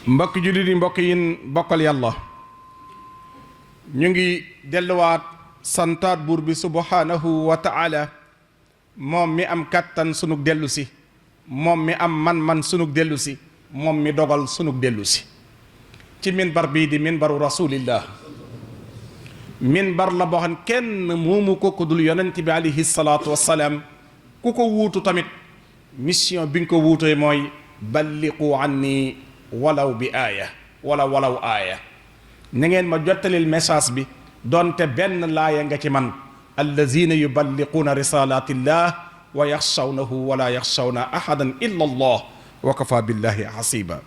mbokk jullit yi mbokk yin bokkal yàlla ñu ngi delluwaat santaat buur bi subhanahu wa ta'ala moom mi am kattan sunug dellu si moom mi am man sunug dellu si moom mi dogal sunug dellu si ci minbar bii di minbaru rasulillah minbar la boo xam kenn moomu ko dul yonent bi alayhi salaatu wassalaam ku ko wuutu tamit mission bi nga ko wuutee mooy balliqu anni walaw bi aaya walaw aaya na ngeen ma jottalil message bi donte benn laaya nga ci man allazina yuballiquuna risalatillah wa yaxshawnahu wala yaxshawna ahadan illa allah wa kafa billahi hasiba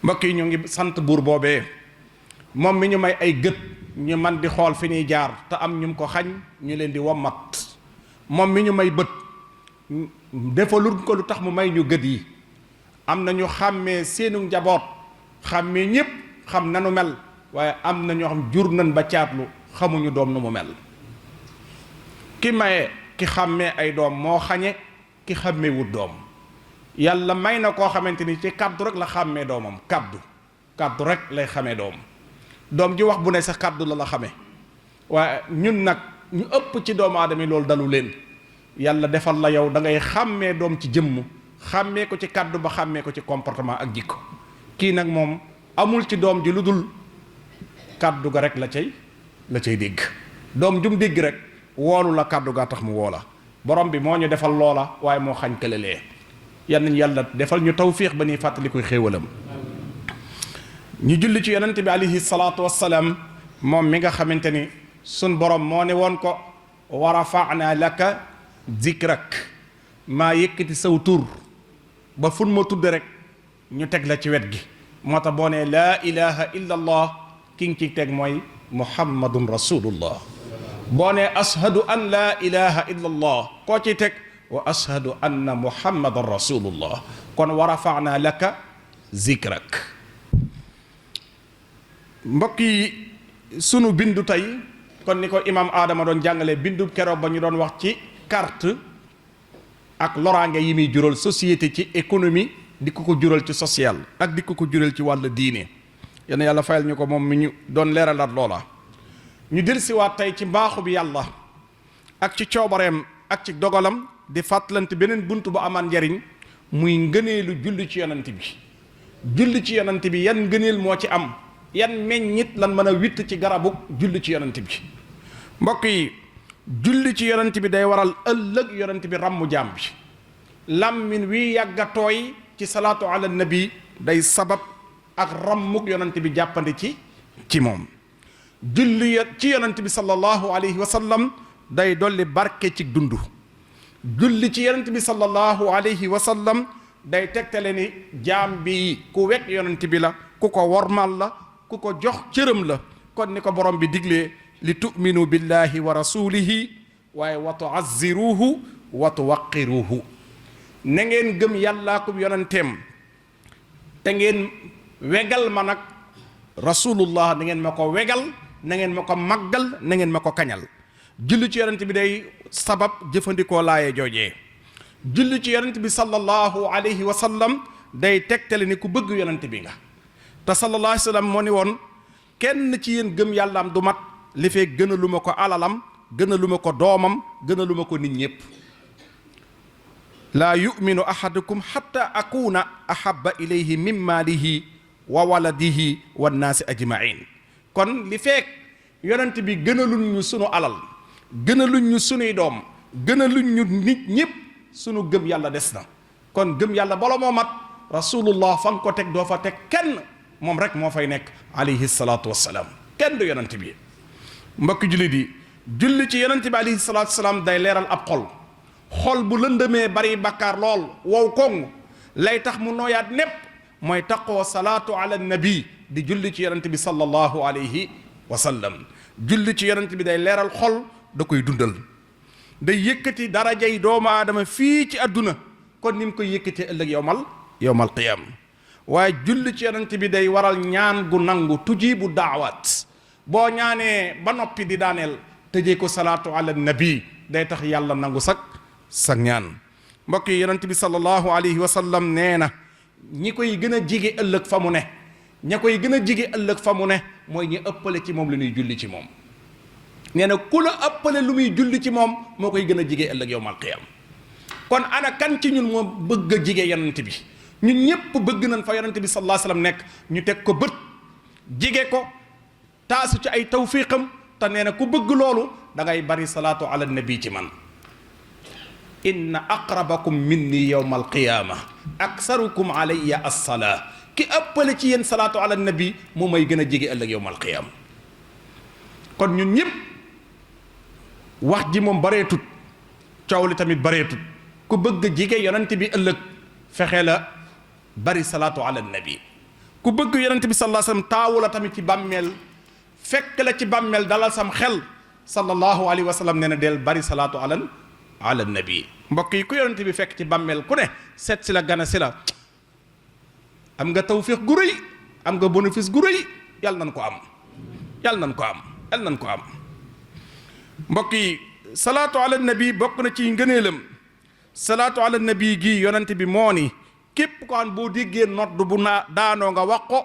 mbokk yi ñu ngi sant buur boobee moom mi ñu may ay gët ñu man di xool fi ñuy jaar te am ñu ko xañ ñu leen di wommat moom mi ñu may bët defalul ko lu tax mu may ñu gët yi am na ñu xàmmee seenu njaboot xàmmee ñépp xam nanu mel waaye am na ñoo xam jur nañ ba caatlu xamuñu doom nu mu mel ki maye ki xàmmee ay doom moo xañe ki xàmmee wut doom yàlla may na koo xamante ni ci kàddu rek la xàmmee doomam kàddu rek lay xamee doom ji wax bu ne sa kàddu la xamee waaye ñun nag ñu ëpp ci doomu aadama yi loolu dalu leen yàlla defal la yow da ngay xàmmee doom ci jëmm xàmmee ko ci kàddu ba xàmmee ko ci comportement ak jikko kii nag moom amul ci doom ji lu dul kàddu ga rek la cay dégg doom jum dégg rek woolu la kàddu gaa tax mu woola borom bi moo ñu defal loola waaye moo xañ këlalee yal nañu yàlla defal ñu tawfiix ba ñuy fàttali koy xéewalam ñu julli ci yonent bi alayhi salaatu wassalaam moom mi nga xamante ni sun borom moo ne woon ko wa rafa'na laka zikrak maa yëkkati saw tur ba fun ma tudd rek ñu teg la ci wet gi moo tax boo ne laa ilaha illa allah ki ngi ci teg mooy muhammadun rasulullah boo ne ashhadu an laa ilaha illa allah koo ci teg wa ashhadu anna muhammadan rasulullah kon wa rafa'na laka zikrak mbokk yi sunu bindu tey kon ni ko imam Adama doon jàngale bindu keroog ba ñu doon wax ci carte ak loraange yi muy jural société ci économie di ko jural ci social ak di ko jural ci wàll diine yal na yàlla fayal ñu ko moom mi ñu doon leeralaat loola ñu dellusiwaat tey ci mbaaxu bi yàlla ak ci coobareem ak ci dogalam di fàttalante beneen bunt bu amaan njariñ muy ngëneelu julli ci yonent bi julli ci yonent bi yan ngëneel moo ci am yan meññit lan mën a witt ci garabu julli ci yonent bi mbokk yi julli ci yonent bi day waral ëllëg yonent bi ràmmu jaam bi làmmin wi yàgga tooy ci salaatu ala nabi day sabab ak ràmmuk yonent bi jàppandi ci moom julli ci yonent bi sallallahu alayhi wa sallam day dolli barke ci dund julli ci yonent bi sallallahu alayhi wa sallam day tegtale ni jaam bi ku wekk yonent bi la ku ko wormal la ku ko jox cëram la kon ni ko borom bi diglee li tu'minu billahi wa rasulihi waaye wa tu'azziruhu wa tuwaqqiruhu na ngeen gëm yàllaa ko yonenteem te ngeen wegal ma nag rasulullah na ngeen ma ko wegal na ngeen ma ko màggal na ngeen ma ko kañal julli ci yonent bi day sabab jëfandikoo laaye joojee julli ci yonent bi sallallahu alayhi wa sallam day tegtale ni ku bëgg yonent bi nga te sallallahu alayhi wa sallam moo ni woon kenn ci yéen gëm yàllaam du mat li fee gën a lu ma ko alalam gën a lu ma ko doomam gën a lu ma ko nit ñépp laa yuminu ahadukum xatta akuna ahabba ilayhi min maalihi wa waladihi wa naasi ajmain kon li fekk yonent bi gën a luñ ñu sunu alal gën a luñ ñu sunuy doom gën a luñ ñu nit ñépp sunu gëm yàlla des na kon gëm yàlla bala moo mat rasulullah fa nga ko teg doo fa teg kenn moom rek moo fay nekk alayhi salaatu wassalaam kenn du yonent bi mbokk jullit yi julli ci yonent bi alayhi salaatu wassalaam day leeral ab xol bu lëndëmee bari bakkaar lool wow koŋ lay tax mu nooyaat népp mooy taqoo salaatu ala nabi di julli ci yonent bi sallallahu alayhi wa sallam julli ci yonent bi day leeral xol da koy dundal day yëkkati darajay doomu aadama fii ci àdduna kon ni mu koy yëkkatee ëllëg yowmal qiyaam waaye julli ci yonent bi day waral ñaan gu nangu tujibu daawaat boo ñaanee ba noppi di daaneel tëjee ko salaatu ala nabi day tax yàlla nangu sa ñaan mbokk yi yonent bi sallallahu alayhi wa sallam nee na ñi koy gën a jige ëllëg fa mu ne ña koy gën a jige ëllëg fa mu ne mooy ñi ëppale ci moom lu ñuy julli ci moom. nee na ku la ëppale lu muy julli ci moom moo koy gën a jige ëllëg yawmal qiyaam. kon ana kan ci ñun moo bëgg a jige yonent bi ñun ñëpp bëgg nañ fa yonent bi sallallahu alayhi wasallam nekk ñu teg ko bët jige ko taasu ci ay tawfiqam. te nee na ku bëgg loolu da ngay bari salaatu ala nabi ci man. inna aqrabakum minni yawma alqiyama aksarukum alayya assalaa ki ëppale ci yéen salaatu ala nabi moo may gën a jege ëllëg yawma alqiyama. kon ñun ñëpp wax ji moom bareetut coow li tamit bareetut ku bëgg a jege yonent bi ëllëg fexe la bari salaatu ala nabi. ku bëgg yonent bi sallallahu alayhi wasallam taawu la tamit ci bàmmeel fekk la ci bàmmeel dalal sam xel sallallahu alayhi wa sallam nee na del bari salaatu ala nabi. mbokk yi ku yonent bi fekk ci bàmmeel ku ne seet si la gana si la am nga tawfiq gu rëy am nga bénéfice gu rëy yàlla nañ ko am yàlla nañ ko am yàlla nañ ko am. mbokk yi salaatu ala nabi bokk na ci ngëneelam. salaatu ala nabi gi yonent bi moo ni képp ko an boo déggee nodd bu daanoo nga wax ko.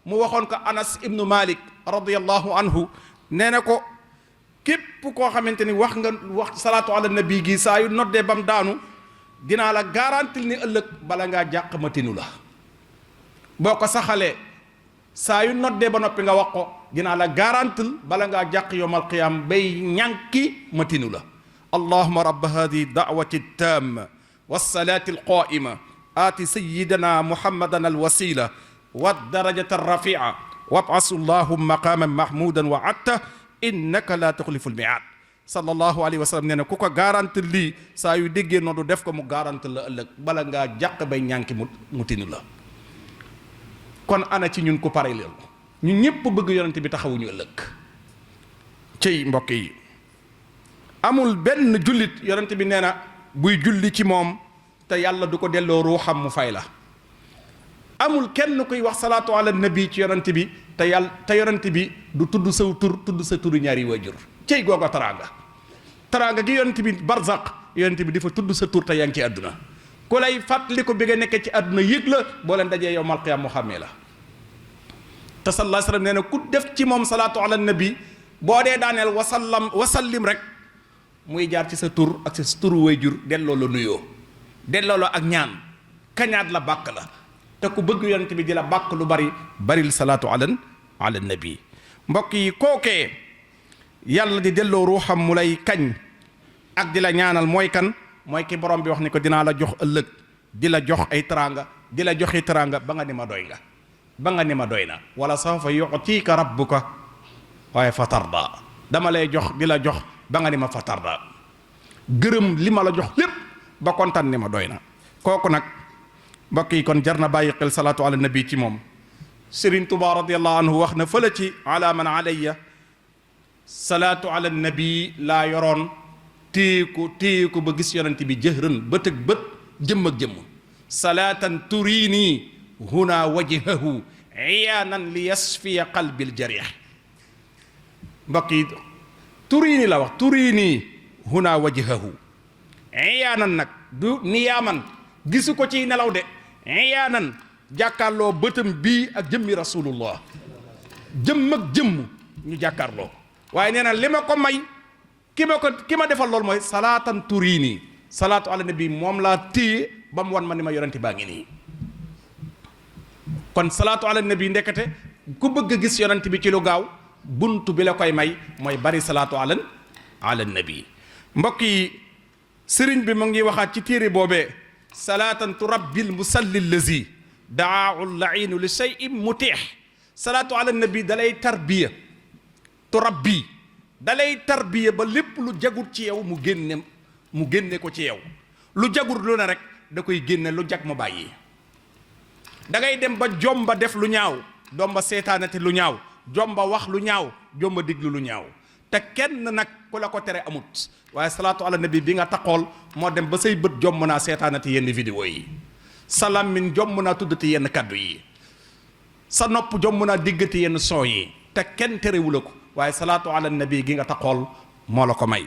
mu waxoon ko Anas ibnu Malik radiyallahu anhu nee na ko képp koo xamante ni wax salaatu ala nabi gi saa yu noddee bam daanu dinaa la garantil ni ëllëg bala ngaa jàq ma tinu la. boo ko saxalee saa yu noddee ba noppi nga wax ko dinaa la garantil bala ngaa jàq yawmal qiyaam bay ñànki ma tinu la. allahumma rabba hadihi da'wati tamma was-salati al-qa'ima aati sayyidina muhammadan al-wasila والدرجة الرفيعة وابعث اللهم مقاما محمودا وعدته إنك لا تخلف الميعاد صلى الله عليه وسلم nee na ku ko garanti lii saa yu déggee noonu def ko mu garanti la ëllëg bala ngaa jàq bay ñànki mu tinu la. kon ana ci ñun ku pare loolu ñun ñëpp bëgg yonent bi taxawuñu ëllëg. cey mbokk yi amul benn jullit yonent bi nee na buy julli ci moom te yàlla du ko delloo ruuxam mu fay la. amul kenn kuy wax salaatu ala nabi ci yonent bi te yonent bi du tudd saw tur tudd sa turu ñaari waajur. cey googa taraanga gi yonent bi barzaq yonent bi di fa tudd sa tur te yaa ngi ci àdduna ku lay fàttali ko bi nga nekkee ci àdduna yëg la boo leen dajee yawmal qiyaam mu xàmmee la. te sallallahu alayhi wasallam nee na ku def ci moom salaatu ala nabi boo dee daaneel wasallim rek muy jaar ci sa tur ak sa turu waajur delloo la nuyoo delloo la ak ñaan kañaat la bàkk la. te ku bëgg yonent bi di la bàkk lu baril salaatu ala nabi. mbokk yi kookee yàlla di delloo ruuxam mu lay kañ ak di la ñaanal mooy kan mooy ki borom bi wax ni ko dinaa la jox ëllëg di la jox ay teraanga di la joxi teraanga ba nga ni ma doy nga ba nga ni ma doy na. wala sawfa yu'tika rabbuka waaye fa tarda dama lay jox di la jox ba nga ni ma fa tarda gërëm li ma la jox lépp ba kontaan ni ma doy na. kooku nag mbokk yi kon jar na bàyyi xel salaatu ala nabi ci moom. Serigne Touba radiyallahu anhu wax na fële ci ala man alayya salaatu ala nabi laa yoroon téye ko ba gis yonent bi jëhrën bët ak bët jëmm ak jëmm. salaatan turini huna wajhahu iyaanan li yasfiya qalbil jarih. mbokk yi turini la wax turini huna wajhahu iyaanan nag du niyaaman gisu ko ci nelaw de iyaanan jàkkaarloo bëtam bii ak jëmmi rasulullah jëmm ak jëmm ñu jàkkaarloo. waaye nee na li ma ko may ki ma defal loolu mooy salaatan turini salaatu ala nabi moom laa téye ba mu wan ma ni ma yonente baa ngi nii. kon salaatu ala nabi ndekete ku bëgg a gis yonent bi ci lu gaaw buntu bi la koy may mooy bari salaatu ala nabi. mbokk yi sëriñ bi mu ngi waxaat ci téere boobee salaatan turabbil musalli allazi daahu lainu li shay'in mutih. salaatu ala nabi dalay tarbiya turabbi dalay tarbiya ba lépp lu jagut ci yow mu génne ko ci yow lu jagut lu ne rek da koy génne lu jag mu bàyyi. da ngay dem ba jomba def lu ñaaw domba seetaanati lu ñaaw jomba wax lu ñaaw jomba diglu lu ñaaw te kenn nag ku la ko tere amut. waaye salaatu ala nabi bi nga taxool moo dem ba say bët jomb naa seetaanati yenn vidéo yi sa làmmiñ jomb naa tuddati yenn kaddu yi sa nopp jomb naa diggati yenn son yi te kenn terewu la ko waaye salaatu ala nabi gi nga taxool moo la ko may.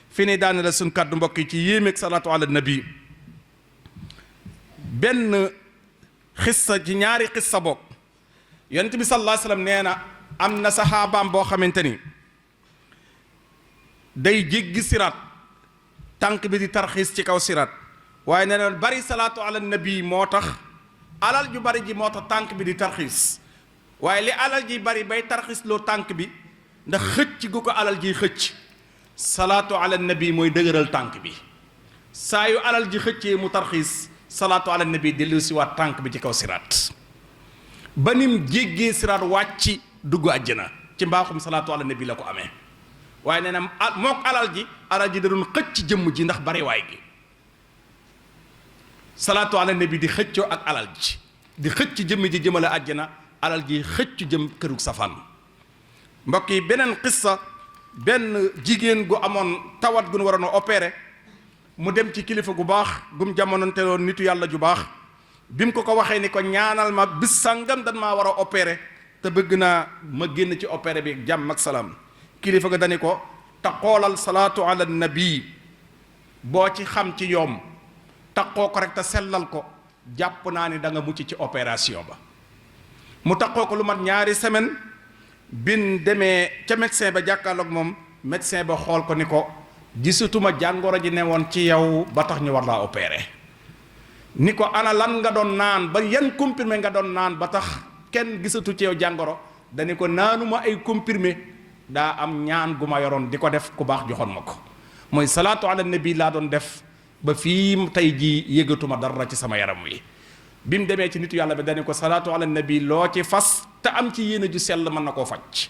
fi ni daane la suñ kaddu mbokk yi ci yéemeeg salaatu ala nabi benn xissa ci ñaari xissa bokk yonent bi sallallahu alayhi wasallam nee na am na saxaabaam boo xamante ni day jéggi siraat tànk bi di tarxiis ci kaw siraat waaye nee na bari salaatu ala nabi moo tax alal ju bari ji moo tax tànk bi di tarxiis waaye li alal ji bari bay tarxiis loo tànk bi ndax xëcc gu ko alal ji xëcc salaatu ala nabi mooy dëgëral tànk bi saa yu alal ji xëccee mu tarxiis salaatu ala nabi dellu si waat tànk bi ci kaw siraat ba nim jéggee siraat wàcc dugg àjjana ci mbaaxum salaatu ala nabi la ko amee waaye nee na mook alal ji da doon xëcc jëmm ji ndax bari waay gi salaatu ala nabi di xëccoo ak alal ji di xëcc jëmm ji jëmale àjjana alal ji xëcc jëm kërug safaan mbokk yi beneen qissa benn jigéen gu amoon tawat gu nu waroon a opéré mu dem ci kilifa gu baax gum jamononte loon nitu yàlla ju baax bi mu ko waxee ni ko ñaanal ma bis sàngam dan maa war a opéré te bëgg naa ma génn ci opéré bi jàmm ak salaam kilifa ga dani ko taqoolal salaatu ala nabi boo ci xam ci yoom taqoo ko rek te sellal ko jàpp naa ni da nga mucc ci opération ba mu taqoo ko lu mat ñaari semaine bin demee ca médecin ba jàkkaarloog moom médecin ba xool ko ni ko gisatuma jàngoro ji ne woon ci yow ba tax ñu war laa opéré ni ko ana lan nga doon naan ba yan comprimé nga doon naan ba tax kenn gisatu ci yow jàngoro dani ko naanuma ay comprimé daa am ñaan gu ma yoroon di ko def ku baax joxoon ma ko mooy salaatu ala nabi laa doon def ba fii tey jii yëgatuma dara ci sama yaram wi bi mu demee ci nitu yàlla bi dani ko salaatu ala nabi loo ci fas te am ci yéene ju sell mën na koo faj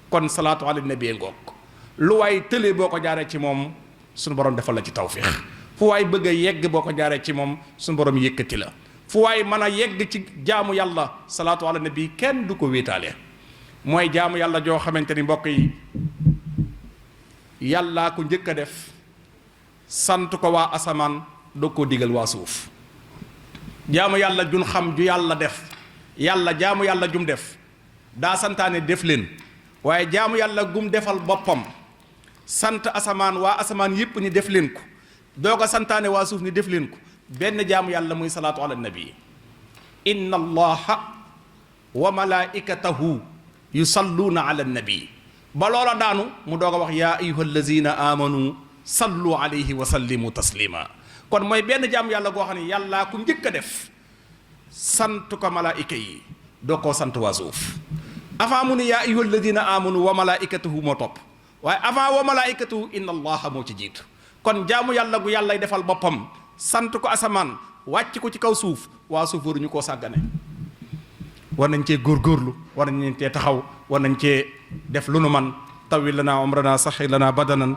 kon salaatu ala nabi ngoog lu waay tëlee boo ko jaaree ci moom suñu borom defal la ci tawfiix fu waay bëgg a yegg boo ko jaaree ci moom suñu borom yëkkati la fu waay mën a yegg ci jaamu yàlla salaatu ala nabi kenn du ko wéetaale mooy jaamu yàlla joo xamante ni mbokk yi yàllaa ko njëkk a def sant ko waa asamaan doo ko digal waa suuf jaamu yàlla jun xam ju yàlla def yàlla jaamu yàlla jum def daa santaane def leen waaye jaamu yàlla gum defal boppam sant asamaan waa asamaan yépp ni def leen ko doog a santaane waa suuf ni def leen ko benn jaamu yàlla muy salaatu ala nabi inna allaha wa malaikatahu yusalluuna ala nabi ba loola daanu mu doog a wax yaa ayuha allazina amanu sallu alayhi wa sallimu taslima kon mooy benn jaamu yàlla goo xam ne yàllaa ku njëkk a def sant ko malaayika yi doo koo sant waa suuf avant mu ne yaa ayuha alladina amanu wa malaikatuhu moo topp waaye avant wa malaikatuhu inna allaha moo ci jiitu kon jaamu yàlla gu yàllay defal boppam sant ko asamaan wàcc ko ci kaw suuf waa suuf waruñu koo sàggane war nañ cee góorgóorlu war nañ cee taxaw war nañ cee def lu nu man tawil lana umrana saxi lana badanan